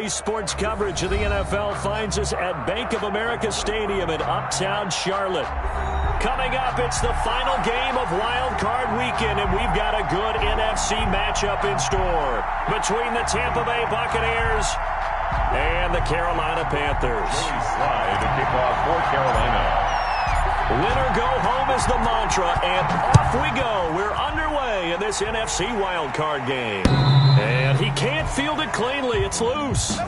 Daily sports coverage of the NFL finds us at Bank of America Stadium in Uptown Charlotte. Coming up, it's the final game of Wild Card Weekend, and we've got a good NFC matchup in store between the Tampa Bay Buccaneers and the Carolina Panthers. Slide to kick off for Carolina. Win or go home is the mantra, and off we go. We're underway in this NFC Wild Card game. And he can't field it cleanly. It's loose.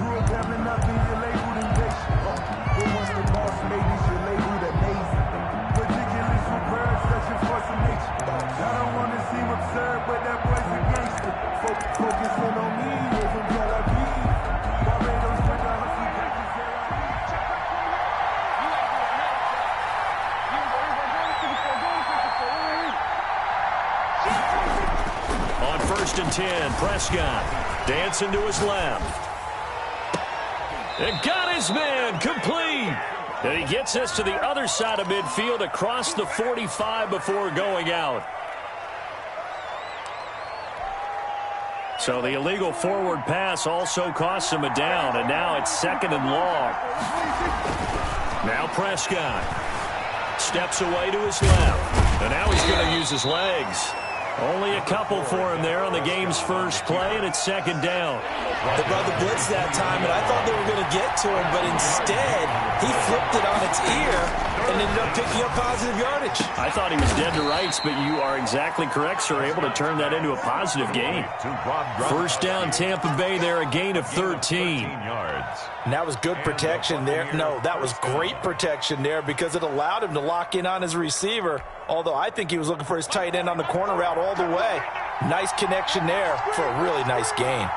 On 1st and 10, Prescott dancing to his left. And got his man complete. And he gets us to the other side of midfield across the 45 before going out. So the illegal forward pass also costs him a down, and now it's 2nd and long. Now Prescott steps away to his left, and now he's going to use his legs. Only a couple for him there on the game's first play, and it's 2nd down. They brought the blitz that time, and I thought they were going to get to him, but instead he flipped it on its ear and ended up picking up positive yardage. I thought he was dead to rights, but you are exactly correct, sir. Able to turn that into a positive gain. 1st down, Tampa Bay there, a gain of 13. And that was good protection there. No, that was great protection there because it allowed him to lock in on his receiver, although I think he was looking for his tight end on the corner route all the way. Nice connection there for a really nice gain.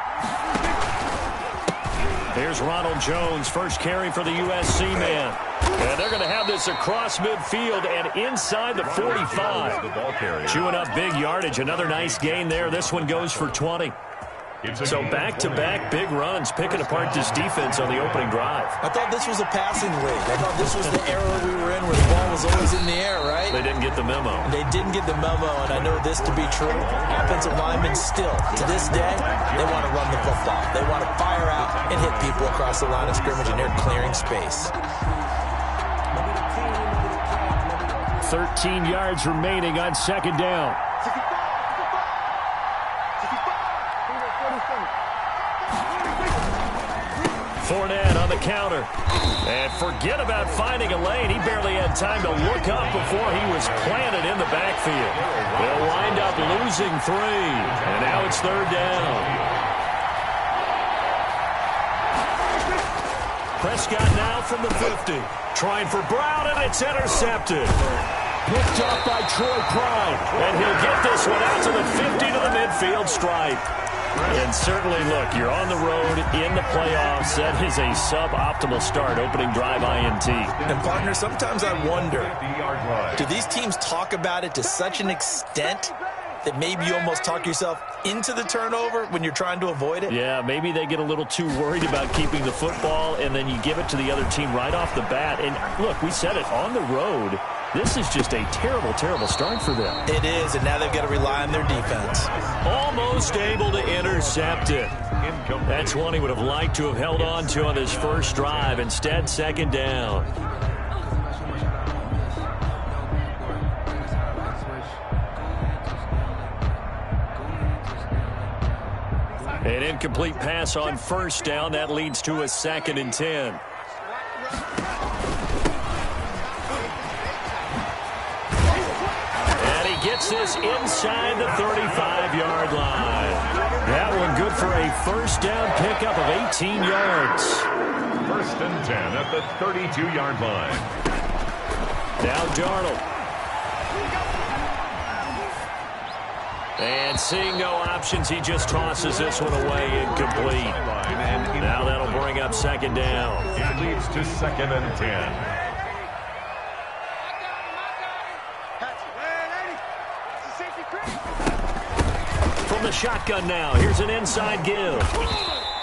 Here's Ronald Jones, first carry for the USC man. And they're going to have this across midfield and inside the 45. Chewing up big yardage. Another nice gain there. This one goes for 20. So back-to-back big runs, picking apart this defense on the opening drive. I thought this was a passing league. I thought this was the era we were in where the ball was always in the air, right? They didn't get the memo. They didn't get the memo, and I know this to be true. Offensive linemen still, to this day, they want to run the football. They want to fire out and hit people across the line of scrimmage, and they're clearing space. 13 yards remaining on 2nd down. Fournette on the counter. And forget about finding a lane. He barely had time to look up before he was planted in the backfield. They'll wind up losing 3. And now it's 3rd down. Prescott now from the 50. Trying for Brown, and it's intercepted. Picked up by Troy Pride. And he'll get this one out to the 50 to the midfield stripe. And certainly, look, you're on the road in the playoffs. That is a suboptimal start, opening drive INT. And, partner, sometimes I wonder, do these teams talk about it to such an extent that maybe you almost talk yourself into the turnover when you're trying to avoid it? Yeah, maybe they get a little too worried about keeping the football, and then you give it to the other team right off the bat. And, look, we said it, on the road, this is just a terrible, terrible start for them. It is, and now they've got to rely on their defense. Almost able to intercept it. That's one he would have liked to have held on to on this first drive. Instead, 2nd down. An incomplete pass on 1st down. That leads to a 2nd and 10. Gets this inside the 35-yard line. That one good for a 1st down pickup of 18 yards. 1st and 10 at the 32-yard line. Now Darnold. And seeing no options, he just tosses this one away incomplete. Now that'll bring up 2nd down. It leads to 2nd and 10. From the shotgun now, here's an inside give.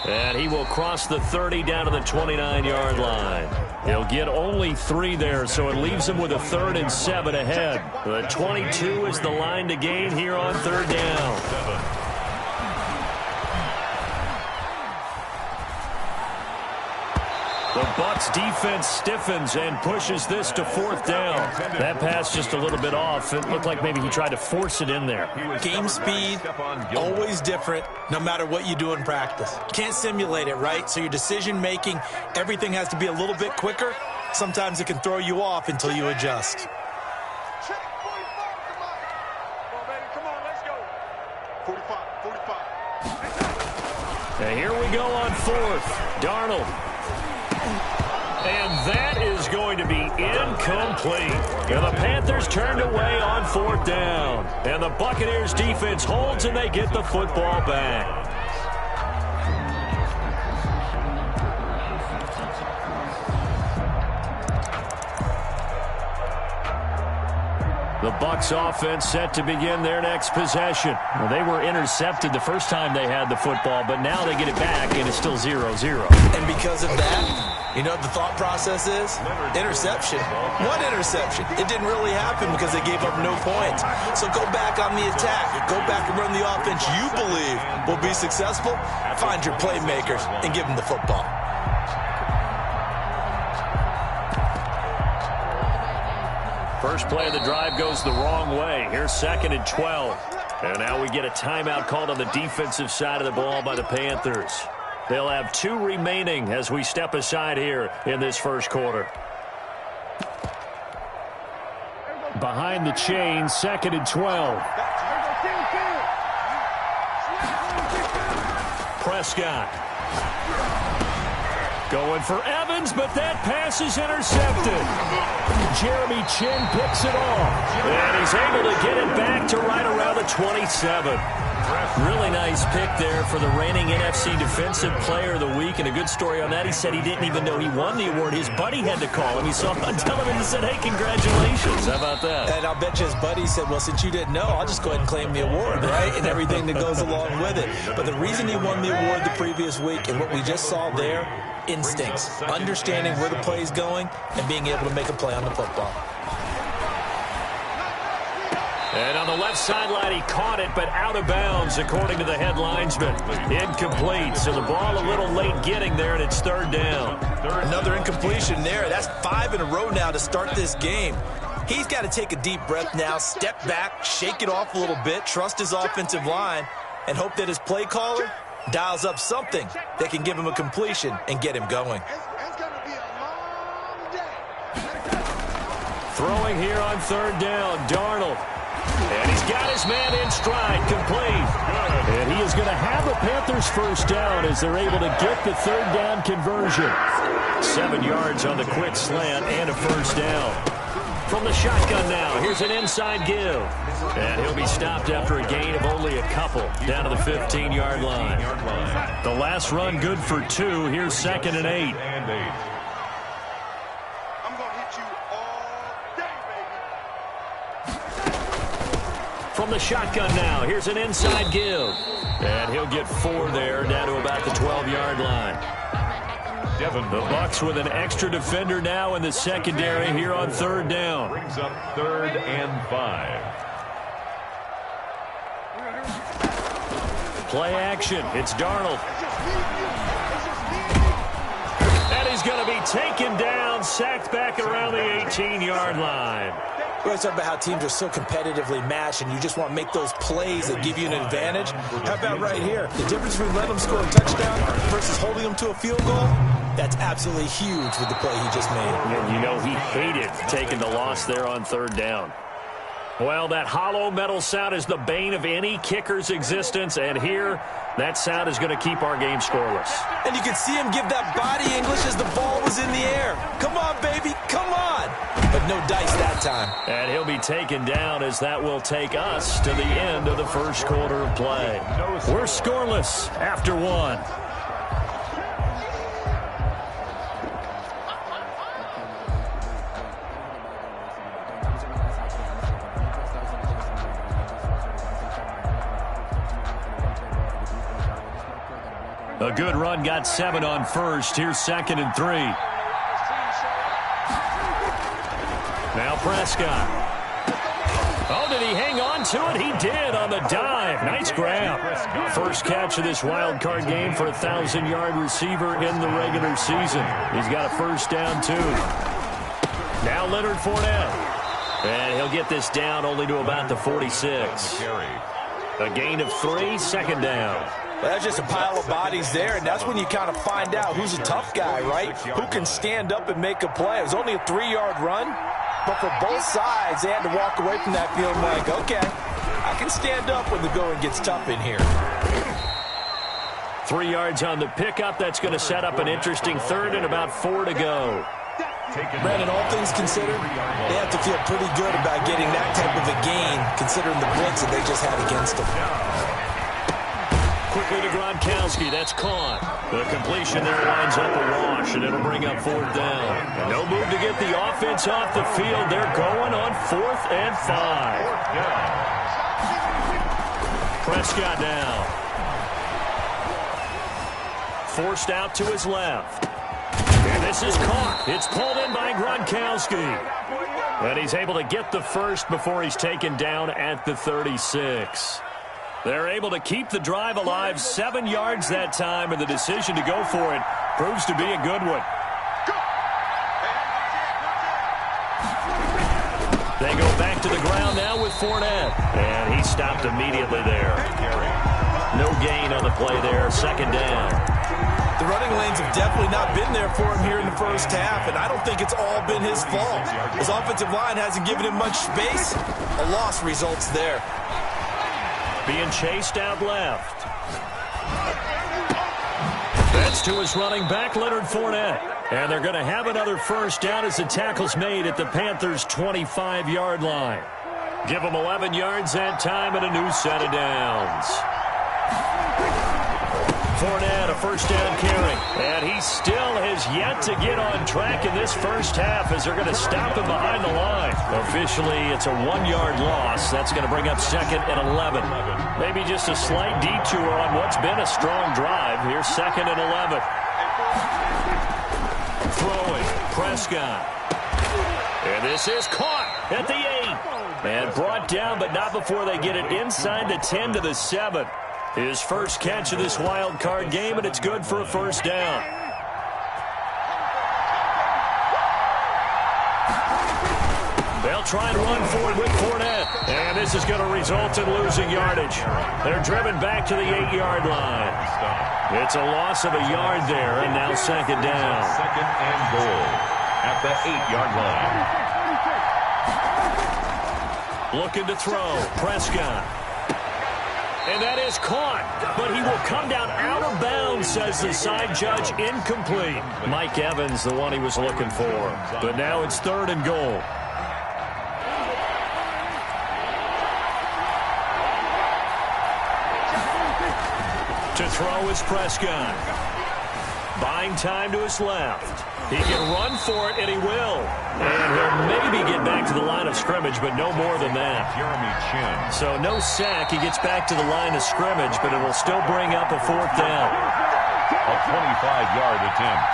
And he will cross the 30 down to the 29-yard line. He'll get only 3 there, so it leaves him with a 3rd and 7 ahead. The 22 is the line to gain here on 3rd down. Bucs defense stiffens and pushes this to 4th down. That pass just a little bit off. It looked like maybe he tried to force it in there. Game speed, always different, no matter what you do in practice. You can't simulate it, right? So your decision-making, everything has to be a little bit quicker. Sometimes it can throw you off until you adjust. And here we go on 4th. Darnold. And that is going to be incomplete. And the Panthers turned away on 4th down. And the Buccaneers defense holds and they get the football back. The Bucs offense set to begin their next possession. Well, they were intercepted the first time they had the football, but now they get it back, and it's still 0-0. And because of that, you know what the thought process is? Interception. What interception? It didn't really happen because they gave up no points. So go back on the attack. Go back and run the offense you believe will be successful. Find your playmakers and give them the football. First play of the drive goes the wrong way. Here's 2nd and 12. And now we get a timeout called on the defensive side of the ball by the Panthers. They'll have 2 remaining as we step aside here in this first quarter. Behind the chain, 2nd and 12. Prescott. Going for Evans, but that pass is intercepted. Jeremy Chin picks it off. And he's able to get it back to right around the 27. Really nice pick there for the reigning NFC Defensive Player of the Week. And a good story on that, he said he didn't even know he won the award. His buddy had to call him. He saw him on television and said, hey, congratulations. How about that? And I'll bet you his buddy said, well, since you didn't know, I'll just go ahead and claim the award, right? And everything that goes along with it. But the reason he won the award the previous week and what we just saw there, instincts, understanding where the play is going, and being able to make a play on the football. And on the left sideline, he caught it, but out of bounds, according to the head linesman. Incomplete, so the ball a little late getting there, and it's 3rd down. Another incompletion there. That's 5 in a row now to start this game. He's got to take a deep breath now, step back, shake it off a little bit, trust his offensive line, and hope that his play caller dials up something that can give him a completion and get him going. Throwing here on 3rd down, Darnold. And he's got his man in stride, complete. And he is going to have the Panthers first down as they're able to get the 3rd down conversion. 7 yards on the quick slant and a first down. From the shotgun now, here's an inside give. And he'll be stopped after a gain of only a couple, down to the 15-yard line. The last run good for 2. Here's 2nd and 8. From the shotgun now, here's an inside give. And he'll get 4 there, down to about the 12-yard line. The Bucs with an extra defender now in the secondary here on 3rd down. Brings up 3rd and 5. Play action. It's Darnold. And he's going to be taken down, sacked back around the 18-yard line. We always talk about how teams are so competitively matched and you just want to make those plays that give you an advantage. How about right here? The difference between letting them score a touchdown versus holding them to a field goal, that's absolutely huge with the play he just made. And you know he hated taking the loss there on 3rd down. Well, that hollow metal sound is the bane of any kicker's existence, and here, that sound is going to keep our game scoreless. And you can see him give that body English as the ball was in the air. Come on, baby, come on. But no dice that time. And he'll be taken down as that will take us to the end of the first quarter of play. We're scoreless after 1. A good run, got 7 on first. Here's 2nd and 3. Now Prescott. Oh, did he hang hang on to it? He did on the dive. Nice grab. First catch of this wild card game for a 1,000-yard receiver in the regular season. He's got a first down, too. Now Leonard Fournette. And he'll get this down only to about the 46. A gain of 3, second down. Well, that's just a pile of bodies there, and that's when you kind of find out who's a tough guy, right? Who can stand up and make a play. It was only a 3-yard run, but for both sides, they had to walk away from that feeling like, okay, I can stand up when the going gets tough in here. 3 yards on the pickup. That's going to set up an interesting third and about 4 to go. Brandon, all things considered, they have to feel pretty good about getting that type of a gain, considering the blitz that they just had against them. Quickly to Gronkowski. That's caught. The completion there lines up a wash, and it'll bring up 4th down. And no move to get the offense off the field. They're going on 4th and 5. Prescott now. Forced out to his left. And this is caught. It's pulled in by Gronkowski. And he's able to get the first before he's taken down at the 36. They're able to keep the drive alive, 7 yards that time, and the decision to go for it proves to be a good one. They go back to the ground now with Fournette. And he stopped immediately there. No gain on the play there, second down. The running lanes have definitely not been there for him here in the first half, and I don't think it's all been his fault. His offensive line hasn't given him much space. A loss results there. Being chased out left. That's to his running back, Leonard Fournette. And they're going to have another first down as the tackle's made at the Panthers' 25-yard line. Give them 11 yards that time and a new set of downs. Fournette, a first down carry. And he still has yet to get on track in this first half as they're going to stop him behind the line. Officially, it's a 1-yard loss. That's going to bring up 2nd and 11. Maybe just a slight detour on what's been a strong drive. Here's 2nd and 11. Throwing, Prescott. And this is caught at the 8. And brought down, but not before they get it inside the 10 to the 7. His first catch of this wild card game, and it's good for a first down. They'll try and run forward with Fournette. And this is going to result in losing yardage. They're driven back to the 8-yard line. It's a loss of a yard there, and now second down. Second and goal at the 8-yard line. Looking to throw. Prescott. And that is caught, but he will come down out of bounds, says the side judge, incomplete. Mike Evans, the one he was looking for. But now it's 3rd and goal. To throw is Prescott. Buying time to his left. He can run for it, and he will. And he'll maybe get back to the line of scrimmage, but no more than that. So no sack. He gets back to the line of scrimmage, but it'll still bring up a 4th down. A 25-yard attempt.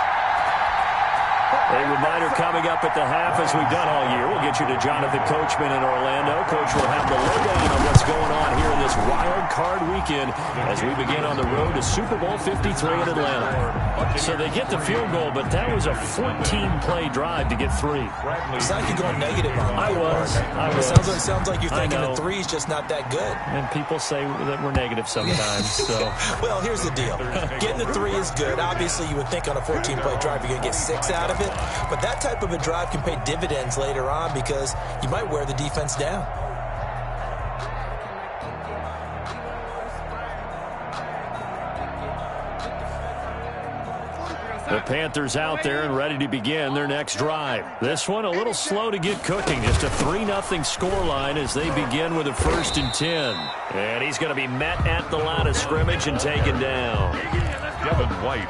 A reminder coming up at the half, as we've done all year. We'll get you to Jonathan Coachman in Orlando. Coach will have the lowdown on what's going on here in this wild card weekend as we begin on the road to Super Bowl 53 in Atlanta. So they get the field goal, but that was a 14-play drive to get 3. It's like you're going negative on I was. It sounds like you're thinking the 3 is just not that good. And people say that we're negative sometimes. So. Well, here's the deal. Getting the 3 is good. Obviously, you would think on a 14-play drive you're going to get 6 out of it. But that type of a drive can pay dividends later on because you might wear the defense down. The Panthers out there and ready to begin their next drive. This one a little slow to get cooking. Just a 3-0 scoreline as they begin with a 1st and 10. And he's going to be met at the line of scrimmage and taken down.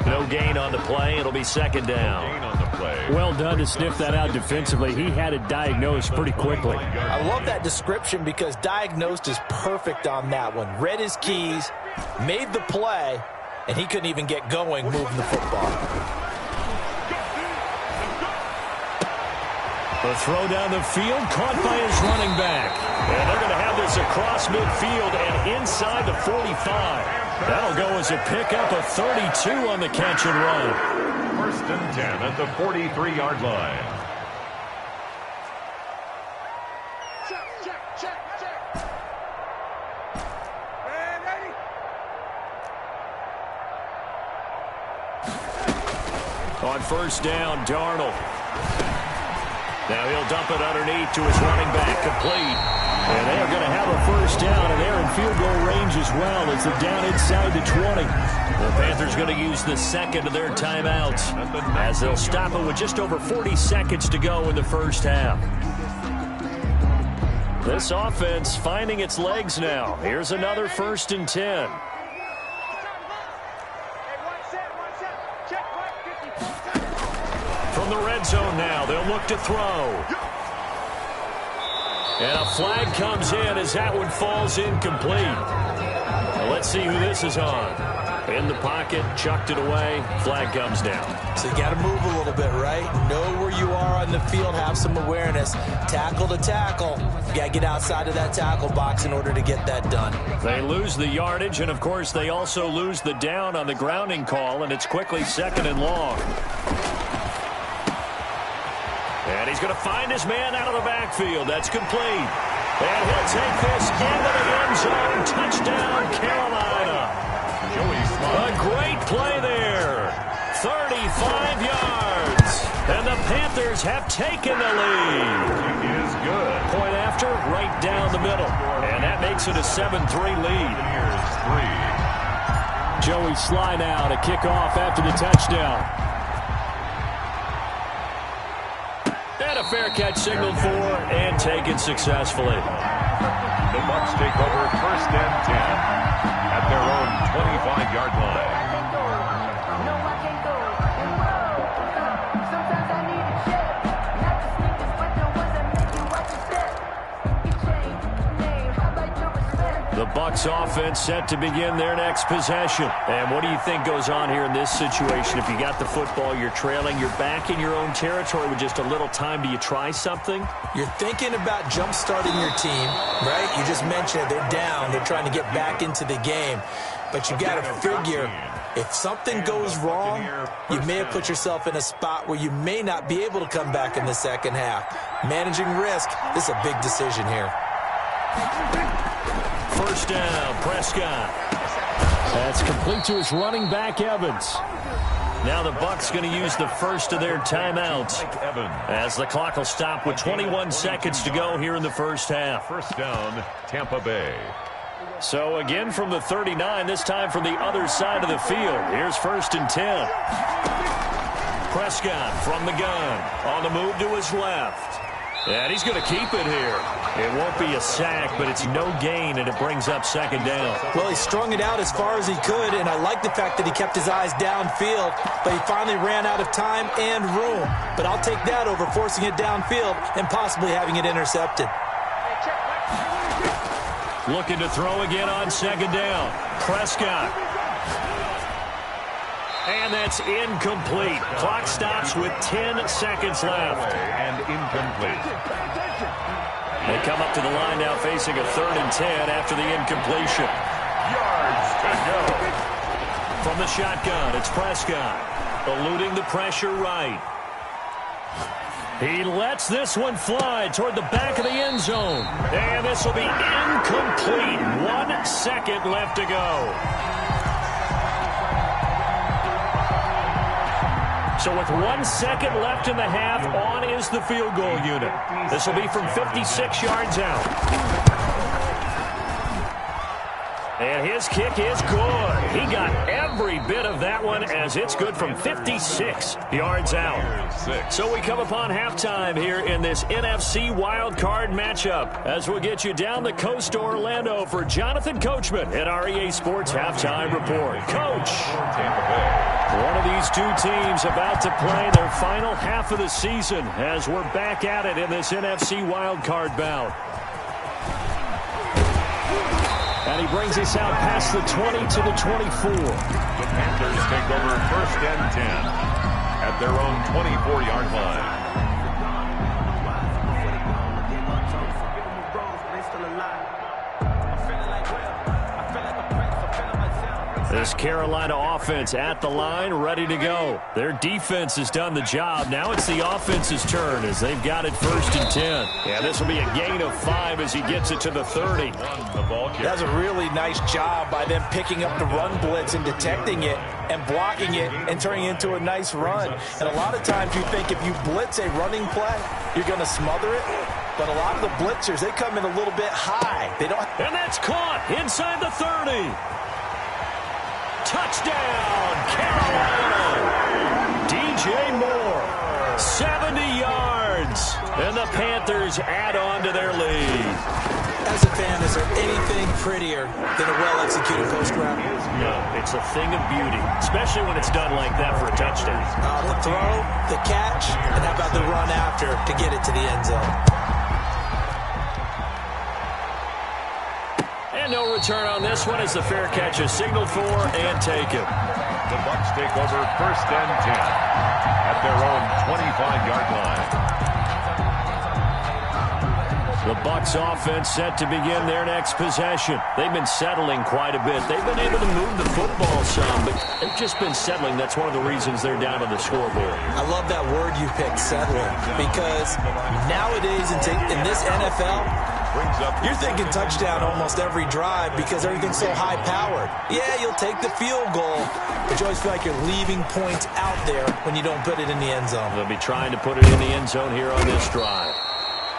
No gain on the play. It'll be 2nd down. Well done to sniff that out defensively. He had it diagnosed pretty quickly. I love that description because diagnosed is perfect on that one. Read his keys, made the play, and he couldn't even get going moving the football. The throw down the field caught by his running back. And they're going to have this Gets across midfield and inside the 45. That'll go as a pickup of 32 on the catch and run. First and 10 at the 43-yard line. On first down, Darnold. Now he'll dump it underneath to his running back, complete. And they're going to have a first down, and they're in field goal range as well. It's a down inside the 20. The Panthers going to use the second of their timeouts as they'll stop it with just over 40 seconds to go in the first half. This offense finding its legs now. Here's another first and 10. From the red zone now, they'll look to throw. And a flag comes in as that one falls incomplete. Now let's see who this is on. In the pocket, chucked it away, flag comes down. So you got to move a little bit, right? Know where you are on the field, have some awareness. Tackle to tackle. You got to get outside of that tackle box in order to get that done. They lose the yardage, and of course they also lose the down on the grounding call, and it's quickly second and long. And he's going to find his man out of the backfield. That's complete. And he'll take this into the end zone. Touchdown, Carolina. A great play there. 35 yards. And the Panthers have taken the lead. He is good. Point after, right down the middle. And that makes it a 7-3 lead. Here's 3. Joey Sly now to kick off after the touchdown. And a fair catch signaled for and taken successfully. The Bucs take over first and 10 at their own 25-yard line. The Bucs offense set to begin their next possession. And what do you think goes on here in this situation? If you got the football, you're trailing, you're back in your own territory with just a little time. Do you try something? You're thinking about jump-starting your team, right? You just mentioned it. They're down. They're trying to get back into the game. But you got to figure, if something goes wrong, you may have put yourself in a spot where you may not be able to come back in the second half. Managing risk, this is a big decision here. First down, Prescott. That's complete to his running back, Evans. Now the Bucs going to use the first of their timeouts as the clock will stop with 21 seconds to go here in the first half. First down, Tampa Bay. So again from the 39, this time from the other side of the field. Here's first and 10. Prescott from the gun. On the move to his left. And he's going to keep it here. It won't be a sack, but it's no gain, and it brings up second down. Well, he strung it out as far as he could, and I like the fact that he kept his eyes downfield, but he finally ran out of time and room. But I'll take that over forcing it downfield and possibly having it intercepted. Looking to throw again on second down. Prescott. And that's incomplete. Clock stops with 10 seconds left. And incomplete. They come up to the line now facing a 3rd and 10 after the incompletion. Yards to go. From the shotgun, it's Prescott. Eluding the pressure right. He lets this one fly toward the back of the end zone. And this will be incomplete. 1 second left to go. So with 1 second left in the half, on is the field goal unit. This will be from 56 yards out. And his kick is good. He got every bit of that one as it's good from 56 yards out. So we come upon halftime here in this NFC wildcard matchup as we'll get you down the coast to Orlando for Jonathan Coachman at our EA Sports Halftime Report. Coach, one of these two teams about to play their final half of the season as we're back at it in this NFC wildcard bout. And he brings us out past the 20 to the 24. The Panthers take over first and 10 at their own 24-yard line. This Carolina offense at the line, ready to go. Their defense has done the job. Now it's the offense's turn as they've got it 1st and 10. Yeah, this will be a gain of 5 as he gets it to the 30. That's a really nice job by them picking up the run blitz and detecting it and blocking it and turning it into a nice run. And a lot of times you think if you blitz a running play, you're going to smother it. But a lot of the blitzers, they come in a little bit high. They don't. And that's caught inside the 30. Touchdown, Carolina! DJ Moore, 70 yards. And the Panthers add on to their lead. As a fan, is there anything prettier than a well-executed post route? No, it's a thing of beauty, especially when it's done like that for a touchdown. The throw, the catch, and how about the run after to get it to the end zone? And no return on this one as the fair catch is signaled for and taken. The Bucs take over 1st and 10 at their own 25-yard line. The Bucs offense set to begin their next possession. They've been settling quite a bit. They've been able to move the football some, but they've just been settling. That's one of the reasons they're down on the scoreboard. I love that word you picked, settling, because nowadays in this NFL, you're thinking touchdown almost every drive because everything's so high-powered. Yeah, you'll take the field goal, but you always feel like you're leaving points out there when you don't put it in the end zone. They'll be trying to put it in the end zone here on this drive.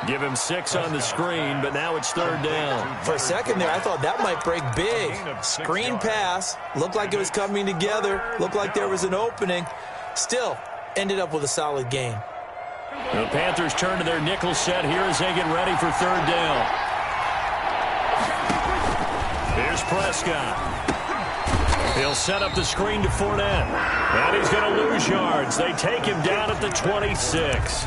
Give him 6 on the screen, but now it's 3rd down. For a second there, I thought that might break big. Screen pass, looked like it was coming together, looked like there was an opening. Still, ended up with a solid gain. The Panthers turn to their nickel set here as they get ready for 3rd down. Here's Prescott. He'll set up the screen to Fournette. And he's going to lose yards. They take him down at the 26.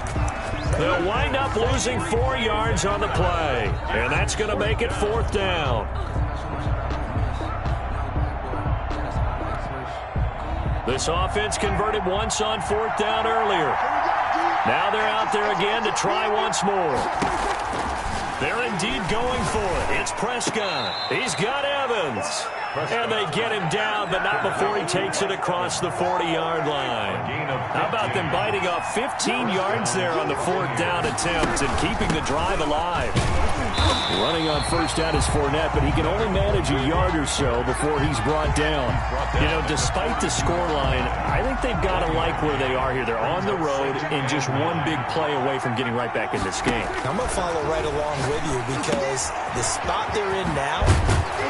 They'll wind up losing 4 yards on the play. And that's going to make it 4th down. This offense converted once on 4th down earlier. Now they're out there again to try once more. They're indeed going for it. It's Prescott. He's got Evans. And they get him down, but not before he takes it across the 40-yard line. How about them biting off 15 yards there on the 4th down attempt and keeping the drive alive? Running on 1st down is Fournette, but he can only manage a yard or so before he's brought down. You know, despite the scoreline, I think they've got to like where they are here. They're on the road and just one big play away from getting right back in this game. I'm going to follow right along with you because the spot they're in now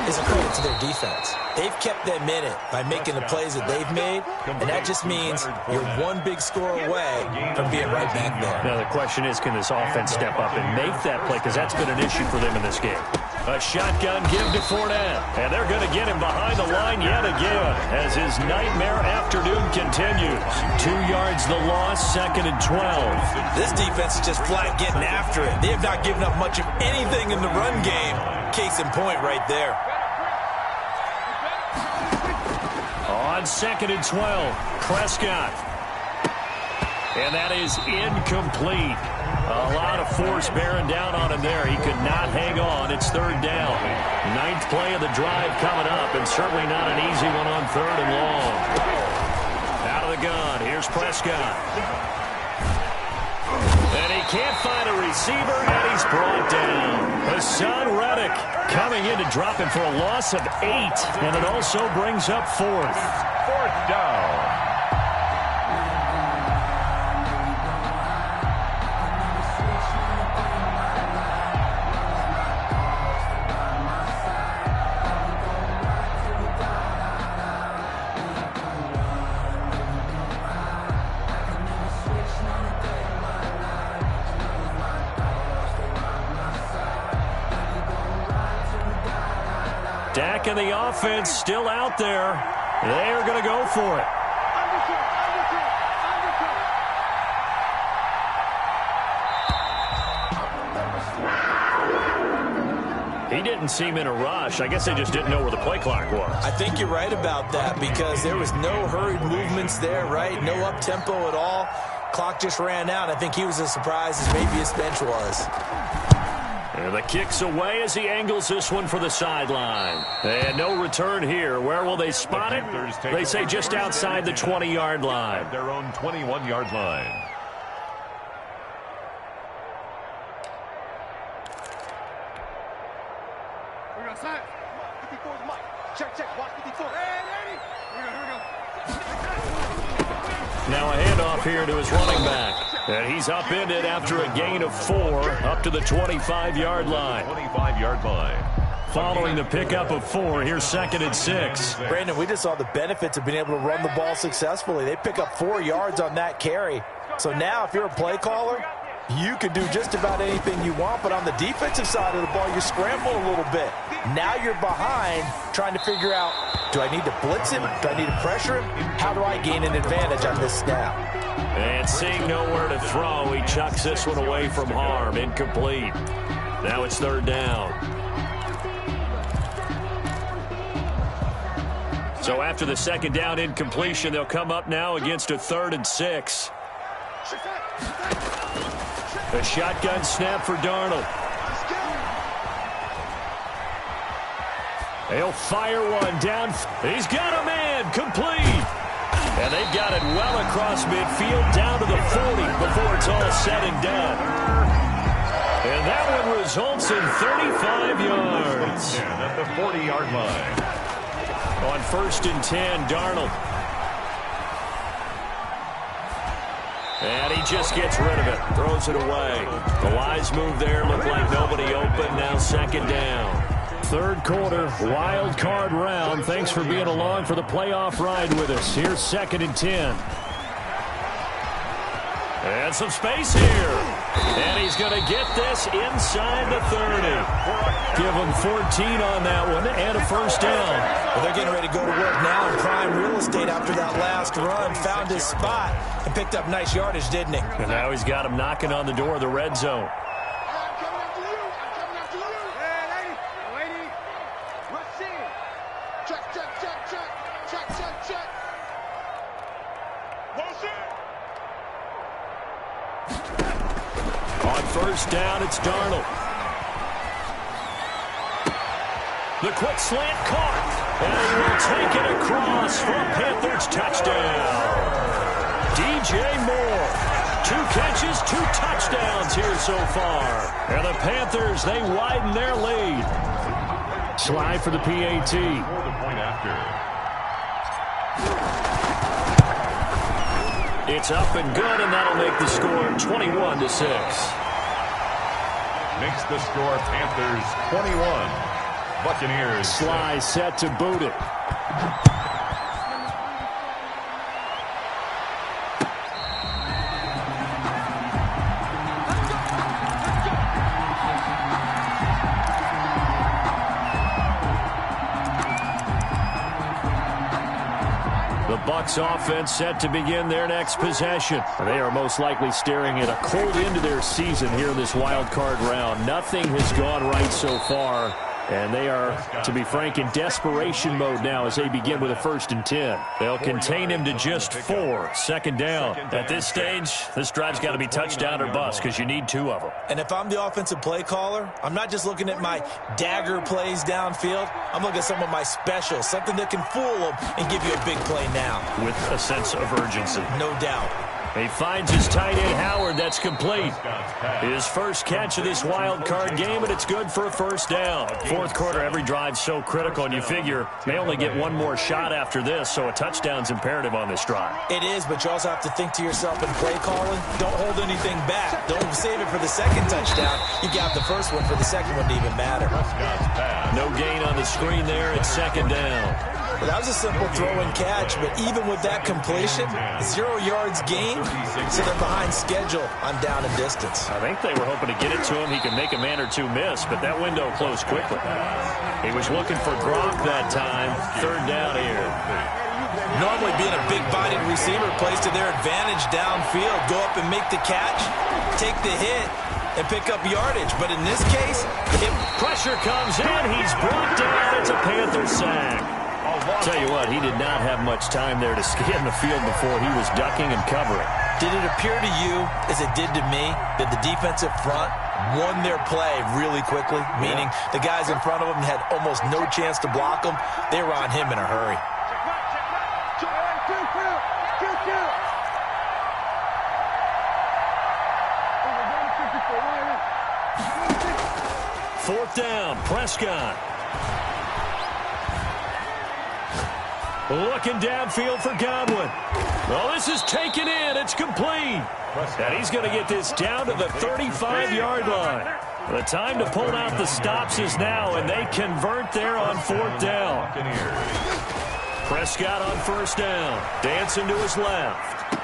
is a credit to their defense. They've kept them in it by making the plays that they've made, and that just means you're one big score away from being right back there. Now the question is, can this offense step up and make that play? Because that's been an issue for them in this game. A shotgun give to Fournette, and they're going to get him behind the line yet again as his nightmare afternoon continues. 2 yards the loss, 2nd and 12. This defense is just flat getting after it. They have not given up much of anything in the run game. Case in point right there. On 2nd and 12, Prescott. And that is incomplete. A lot of force bearing down on him there. He could not hang on. It's 3rd down. 9th play of the drive coming up, and certainly not an easy one on 3rd and long. Out of the gun, here's Prescott. And he can't find a receiver, and he's brought down. Hassan Reddick coming in to drop him for a loss of 8, and it also brings up 4th. 4th down. Dak and the offense still out there. They are going to go for it. He didn't seem in a rush. I guess they just didn't know where the play clock was. I think you're right about that because there was no hurried movements there, right? No up-tempo at all. Clock just ran out. I think he was as surprised as maybe his bench was. And the kick's away as he angles this one for the sideline. And no return here. Where will they spot it? They say just outside the 20-yard line. At their own 21-yard line. Now a handoff here to his running back. And he's upended after a gain of 4 up to the 25-yard line. 25-yard line. Following the pickup of 4, here's 2nd and 6. Brandon, we just saw the benefits of being able to run the ball successfully. They pick up 4 yards on that carry. So now if you're a play caller, you can do just about anything you want, but on the defensive side of the ball, you scramble a little bit. Now you're behind trying to figure out, do I need to blitz him? Do I need to pressure him? How do I gain an advantage on this snap? And seeing nowhere to throw, he chucks this one away from harm. Incomplete. Now it's 3rd down. So after the 2nd down incompletion, they'll come up now against a 3rd and 6. A shotgun snap for Darnold. He'll fire one down. He's got a man. Complete. And they've got it well across midfield down to the 40 before it's all said and done. And that one results in 35 yards. At the 40-yard line. On 1st and 10, Darnold. And he just gets rid of it. Throws it away. The wise move there. Looked like nobody open. Now 2nd down. 3rd quarter, wild card round. Thanks for being along for the playoff ride with us. Here's 2nd and 10. And some space here. And he's going to get this inside the 30. Give him 14 on that one and a 1st down. Well, they're getting ready to go to work now in prime real estate after that last run. Found his spot and picked up nice yardage, didn't he? And now he's got him knocking on the door of the red zone. On 1st down, it's Darnold. The quick slant caught. And he will take it across for a Panthers touchdown. DJ Moore. 2 catches, 2 touchdowns here so far. And the Panthers, they widen their lead. Slide for the PAT. For the point after. It's up and good, and that'll make the score 21-6. Makes the score Panthers 21. Buccaneers. Sly set to boot it. The Bucs offense set to begin their next possession. They are most likely staring at a cold end to their season here in this wild card round. Nothing has gone right so far. And they are, to be frank, in desperation mode now as they begin with a 1st and 10. They'll contain him to just 4. 2nd down. At this stage, this drive's got to be touchdown or bust because you need 2 of them. And if I'm the offensive play caller, I'm not just looking at my dagger plays downfield. I'm looking at some of my specials, something that can fool them and give you a big play now. With a sense of urgency. No doubt. He finds his tight end, Howard. That's complete. His first catch of this wild card game, and it's good for a 1st down. 4th quarter, every drive's so critical, and you figure they only get 1 more shot after this, so a touchdown's imperative on this drive. It is, but you also have to think to yourself in play calling, don't hold anything back. Don't save it for the 2nd touchdown. You got the 1st one for the 2nd one to even matter. No gain on the screen there. It's 2nd down. Well, that was a simple throw and catch, but even with that completion, 0 yards gained, so they're behind schedule on down and distance. I think they were hoping to get it to him. He could make a man or 2 miss, but that window closed quickly. He was looking for Gronk that time. 3rd down here. Normally being a big-bodied receiver plays to their advantage downfield. Go up and make the catch, take the hit, and pick up yardage. But in this case, if pressure comes in, he's brought down. It's a Panther sack. Tell you what, he did not have much time there to scan the field before he was ducking and covering. Did it appear to you, as it did to me, that the defensive front won their play really quickly? Meaning the guys in front of them had almost no chance to block them. They were on him in a hurry. Fourth down, Prescott. Looking downfield for Godwin. Well, this is taken in. It's complete. And he's going to get this down to the 35-yard line. The time to pull out the stops is now, and they convert there on fourth down. Prescott on first down. Dancing to his left.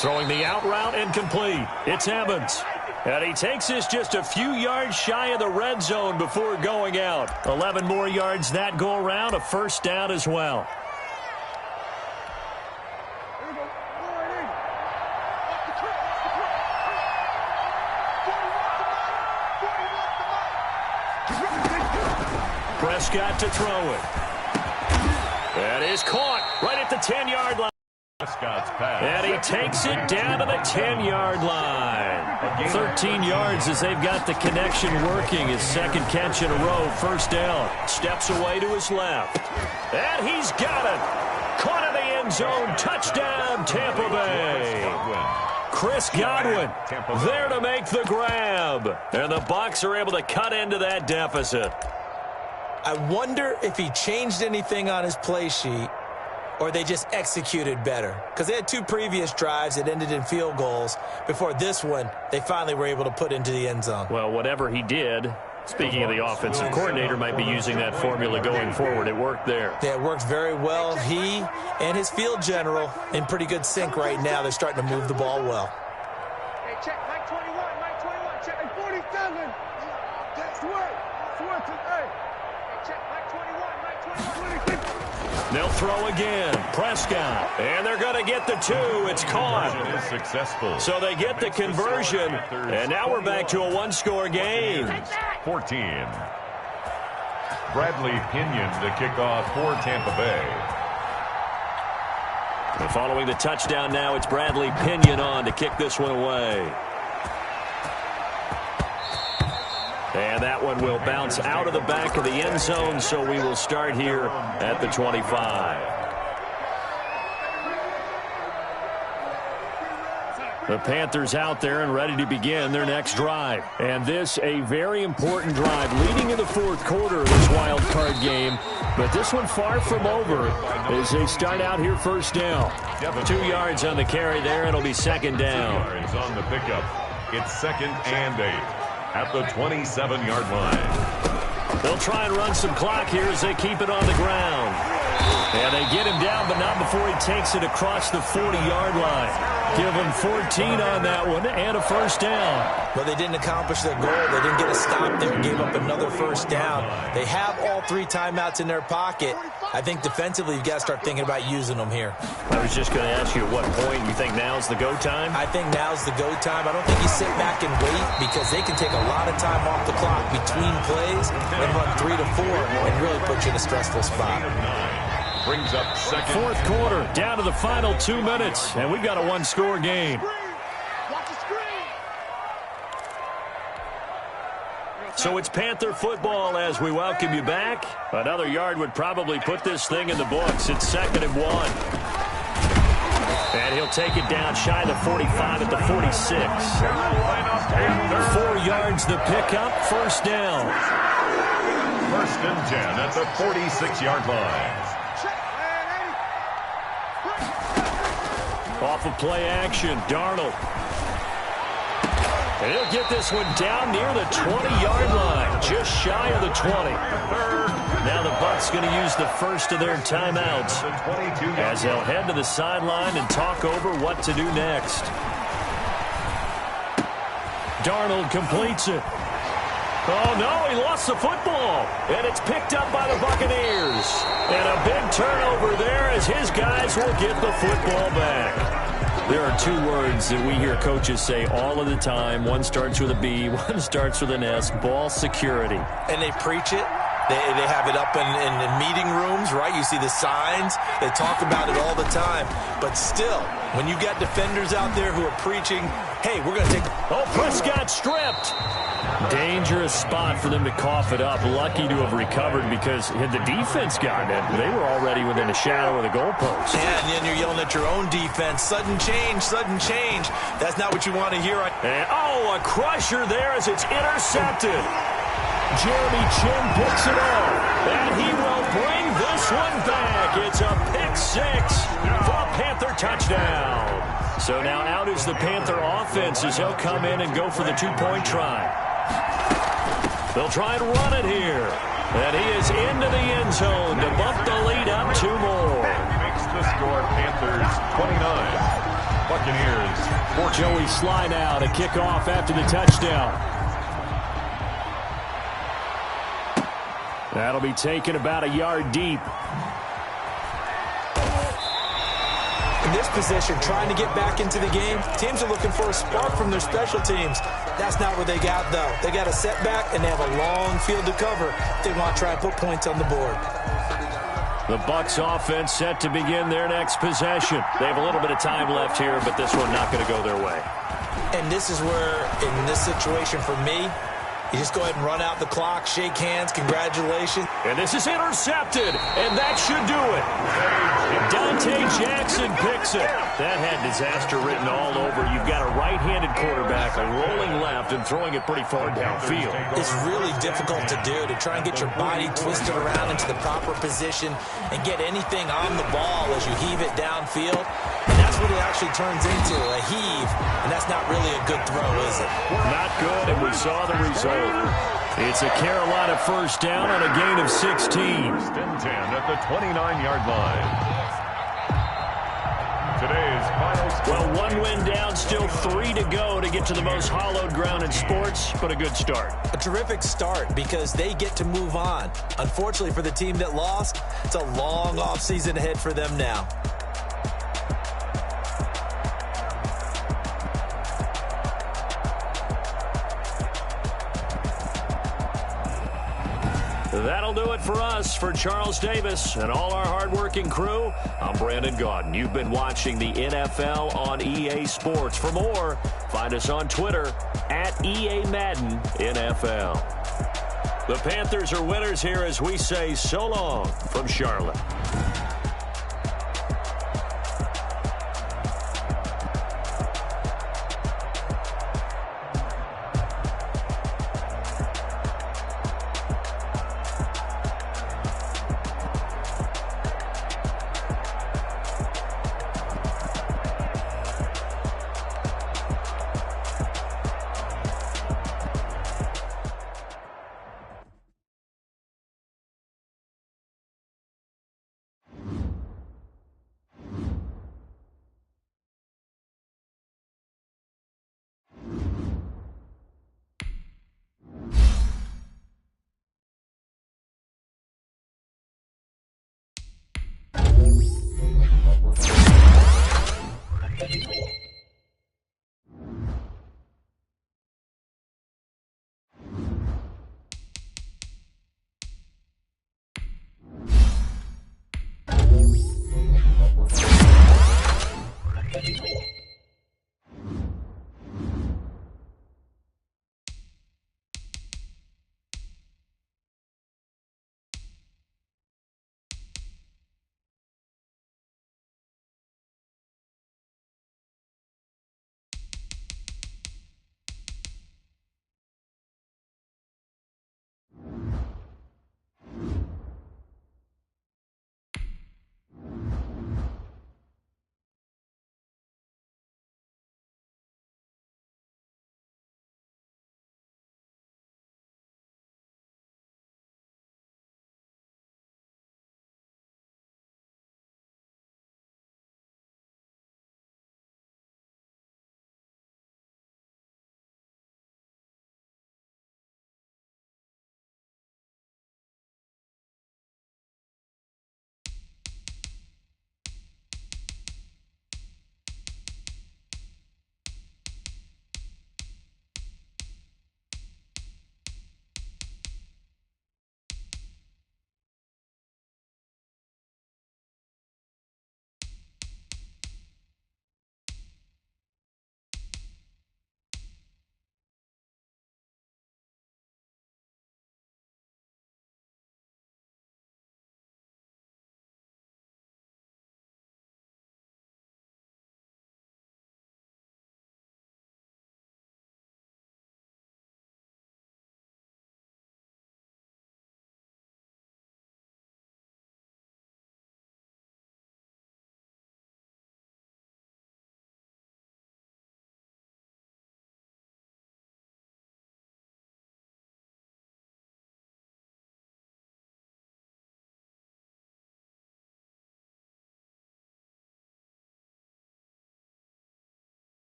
Throwing the out route incomplete. It's Evans. And he takes this just a few yards shy of the red zone before going out. 11 more yards that go around, a first down as well. Prescott to throw it. That is caught right at the 10-yard line. And he takes it down to the 10-yard line. 13 yards as they've got the connection working. His second catch in a row, first down. Steps away to his left. And he's got it. Caught in the end zone. Touchdown, Tampa Bay. Chris Godwin there to make the grab. And the Bucs are able to cut into that deficit. I wonder if he changed anything on his play sheet, or they just executed better. Because they had two previous drives that ended in field goals. Before this one, they finally were able to put into the end zone. Well, whatever he did, speaking of the offensive coordinator, might be using that formula going forward. It worked there. Yeah, it worked very well. He and his field general in pretty good sync right now. They're starting to move the ball well. Hey, check Mike 21, Mike 21, check 47. That's work. Hey, check Mike 21, Mike 26. They'll throw again. Prescott. And they're going to get the two. It's caught. Is successful. So they get the conversion. And now we're back to a one-score game. 14. Bradley Pinion the kickoff for Tampa Bay. And following the touchdown now, it's Bradley Pinion on to kick this one away. And that one will bounce out of the back of the end zone, so we will start here at the 25. The Panthers out there and ready to begin their next drive. And this, a very important drive leading in the fourth quarter of this wild card game. But this one far from over as they start out here first down. 2 yards on the carry there. It'll be second down. 2 yards on the pickup. It's second and 8. At the 27-yard line. They'll try and run some clock here as they keep it on the ground. And they get him down, but not before he takes it across the 40-yard line. Give him 14 on that one and a first down. But they didn't accomplish their goal. They didn't get a stop there. Gave up another first down. They have all 3 timeouts in their pocket. I think defensively you've got to start thinking about using them here. I was just going to ask you at what point you think now's the go time? I think now's the go time. I don't think you sit back and wait because they can take a lot of time off the clock between plays and run 3 to 4 and really put you in a stressful spot. Brings up second. Fourth quarter, down to the final 2 minutes, and we've got a one-score game. So it's Panther football as we welcome you back. Another yard would probably put this thing in the books. It's second and 1. And he'll take it down shy of the 45 at the 46. 4 yards the pickup, first down. First and 10 at the 46-yard line. Off of play action, Darnold. And he'll get this one down near the 20-yard line, just shy of the 20. Now the Bucs going to use the first of their timeouts as they'll head to the sideline and talk over what to do next. Darnold completes it. Oh, no, he lost the football. And it's picked up by the Buccaneers. And a big turnover there as his guys will get the football back. There are 2 words that we hear coaches say all of the time. One starts with a B, one starts with an S, ball security. And they preach it, They have it up in meeting rooms, right? You see the signs. They talk about it all the time. But still, when you got defenders out there who are preaching, hey, we're going to take... Oh, Prescott stripped. Dangerous spot for them to cough it up. Lucky to have recovered because had the defense gotten it, they were already within the shadow of the goalpost. Yeah, and then you're yelling at your own defense. Sudden change, sudden change. That's not what you want to hear. And, oh, a crusher there as it's intercepted. Jeremy Chin picks it up, and he will bring this one back. It's a pick six for a Panther touchdown. So now out is the Panther offense as they'll come in and go for the two-point try. They'll try and run it here. And he is into the end zone to bump the lead up 2 more. Makes the score Panthers 29. Buccaneers 14. Joey Sly now to kick off after the touchdown. That'll be taken about a yard deep. In this position, trying to get back into the game, teams are looking for a spark from their special teams. That's not what they got, though. They got a setback, and they have a long field to cover. They want to try and put points on the board. The Bucs offense set to begin their next possession. They have a little bit of time left here, but this one not going to go their way. And this is where, in this situation for me, you just go ahead and run out the clock, shake hands, congratulations. And this is intercepted, and that should do it. Dante Jackson picks it. That had disaster written all over. You've got a right-handed quarterback, a rolling left, and throwing it pretty far downfield. It's really difficult to do, to try and get your body twisted around into the proper position and get anything on the ball as you heave it downfield. And that's what it actually turns into, a heave. And that's not really a good throw, is it? Not good, and we saw the result. It's a Carolina first down on a gain of 16. First and 10 at the 29-yard line. Today's final score. Well, 1 win down, still 3 to go to get to the most hallowed ground in sports, but a good start. A terrific start because they get to move on. Unfortunately for the team that lost, it's a long offseason ahead for them now. That'll do it for us. For Charles Davis and all our hardworking crew, I'm Brandon Gaudin. You've been watching the NFL on EA Sports. For more, find us on Twitter at EA Madden NFL. The Panthers are winners here as we say so long from Charlotte. Thank you.